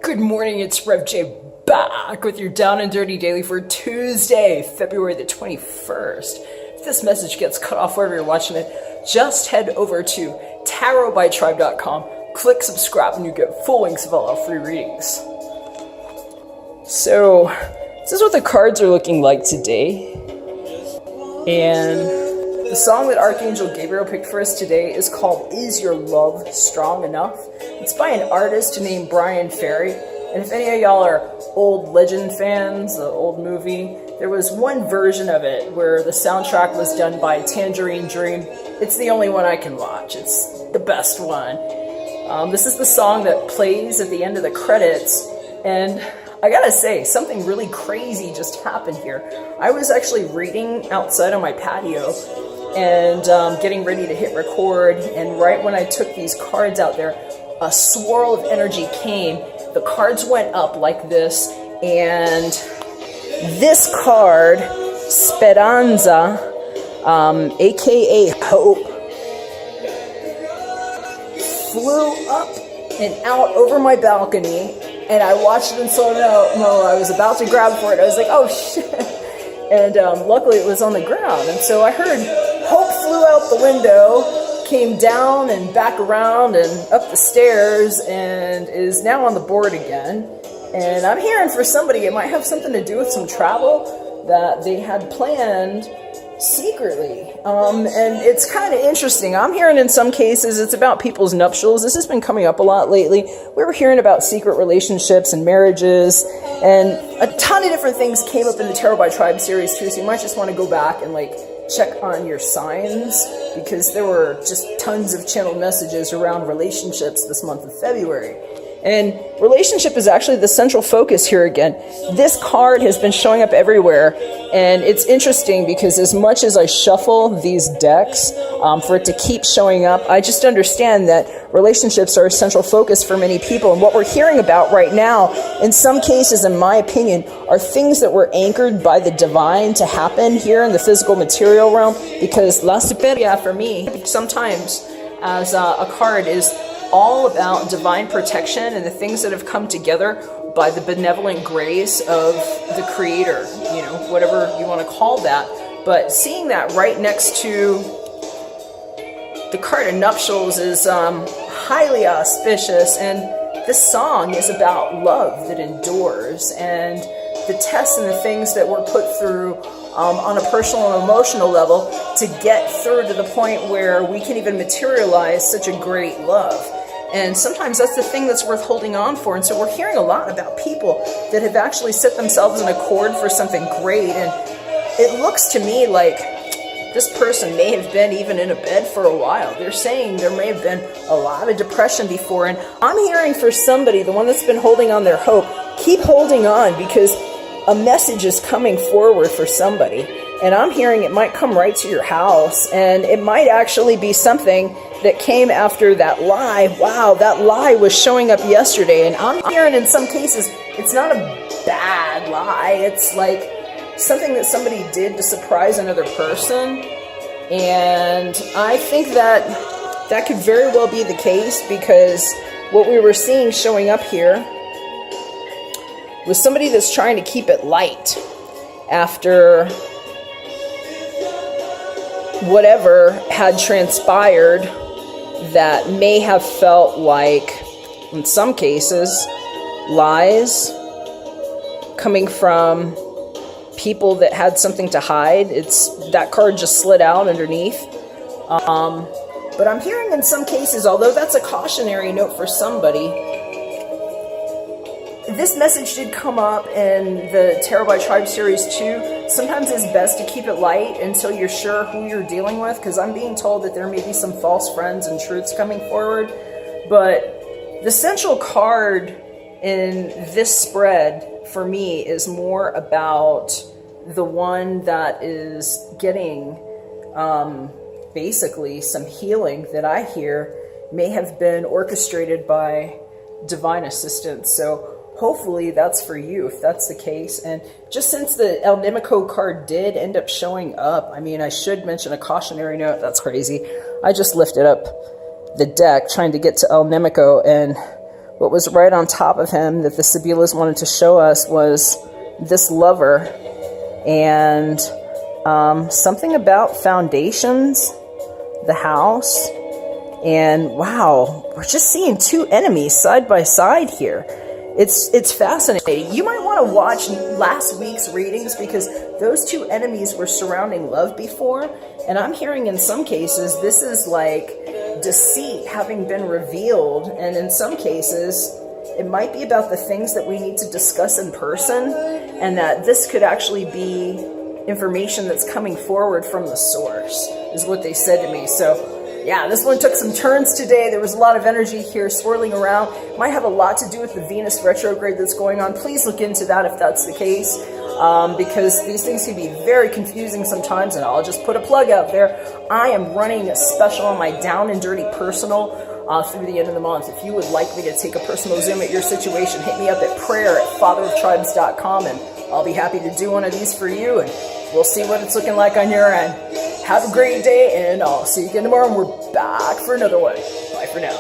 Good morning, it's Rev J back with your Down and Dirty Daily for Tuesday, February the 21st. If this message gets cut off wherever you're watching it, just head over to tarotbytribe.com, click subscribe, and you get full links of all our free readings. So, this is what the cards are looking like today. And the song that Archangel Gabriel picked for us today is called Is Your Love Strong Enough? It's by an artist named Brian Ferry. And if any of y'all are old Legend fans, the old movie, there was one version of it where the soundtrack was done by Tangerine Dream. It's the only one I can watch. It's the best one. This is the song that plays at the end of the credits. And I gotta say, something really crazy just happened here. I was actually reading outside on my patio and getting ready to hit record, and right when I took these cards out there, a swirl of energy came. The cards went up like this, and this card, Speranza, aka Hope, flew up and out over my balcony, and I watched it and saw it out. No, I was about to grab for it. I was like, oh shit. And luckily it was on the ground. And so I heard Hope flew out the window, came down and back around and up the stairs, and is now on the board again. And I'm hearing for somebody, it might have something to do with some travel that they had planned secretly. And it's kind of interesting. I'm hearing in some cases it's about people's nuptials. This has been coming up a lot lately. We were hearing about secret relationships and marriages, and a ton of different things came up in the Tarot by Tribe series too, so you might just want to go back and check on your signs, because there were just tons of channeled messages around relationships this month of February. And relationship is actually the central focus here again. This card has been showing up everywhere, and it's interesting because as much as I shuffle these decks for it to keep showing up, I just understand that relationships are a central focus for many people. And what we're hearing about right now, in some cases, in my opinion, are things that were anchored by the divine to happen here in the physical material realm, because La Superia for me, sometimes as a card, is all about divine protection and the things that have come together by the benevolent grace of the Creator, whatever you want to call that. But seeing that right next to the card of nuptials is highly auspicious, and this song is about love that endures and the tests and the things that were put through on a personal and emotional level to get through to the point where we can even materialize such a great love. And sometimes that's the thing that's worth holding on for. And so we're hearing a lot about people that have actually set themselves in a chord for something great. And it looks to me like this person may have been even in a bed for a while. They're saying there may have been a lot of depression before. And I'm hearing for somebody, the one that's been holding on their hope, keep holding on, because a message is coming forward for somebody. And I'm hearing it might come right to your house, and it might actually be something that came after that lie. Wow, that lie was showing up yesterday, and I'm hearing in some cases it's not a bad lie. It's like something that somebody did to surprise another person, and I think that could very well be the case, because what we were seeing showing up here was somebody that's trying to keep it light after whatever had transpired that may have felt like, in some cases, lies coming from people that had something to hide. That card just slid out underneath. But I'm hearing in some cases, although that's a cautionary note for somebody, this message did come up in the Tarot by Tribe series too. Sometimes it's best to keep it light until you're sure who you're dealing with, because I'm being told that there may be some false friends and truths coming forward. But the central card in this spread for me is more about the one that is getting basically some healing that I hear may have been orchestrated by divine assistance. So hopefully that's for you, if that's the case. And just since the El Nimico card did end up showing up, I mean, I should mention a cautionary note. That's crazy. I just lifted up the deck trying to get to El Nimico, and what was right on top of him that the Sibyllus wanted to show us was this lover, and something about foundations, the house, and wow, we're just seeing two enemies side by side here. It's fascinating. You might want to watch last week's readings because those two enemies were surrounding love before, and I'm hearing in some cases this is like deceit having been revealed, and in some cases it might be about the things that we need to discuss in person, and that this could actually be information that's coming forward from the source, is what they said to me. So yeah, this one took some turns today. There was a lot of energy here swirling around. Might have a lot to do with the Venus retrograde that's going on. Please look into that if that's the case, because these things can be very confusing sometimes, and I'll just put a plug out there. I am running a special on my Down and Dirty Personal through the end of the month. If you would like me to take a personal zoom at your situation, hit me up at prayer@fatheroftribes.com, and I'll be happy to do one of these for you, and we'll see what it's looking like on your end. Have a great day, and I'll see you again tomorrow, and we're back for another one. Bye for now.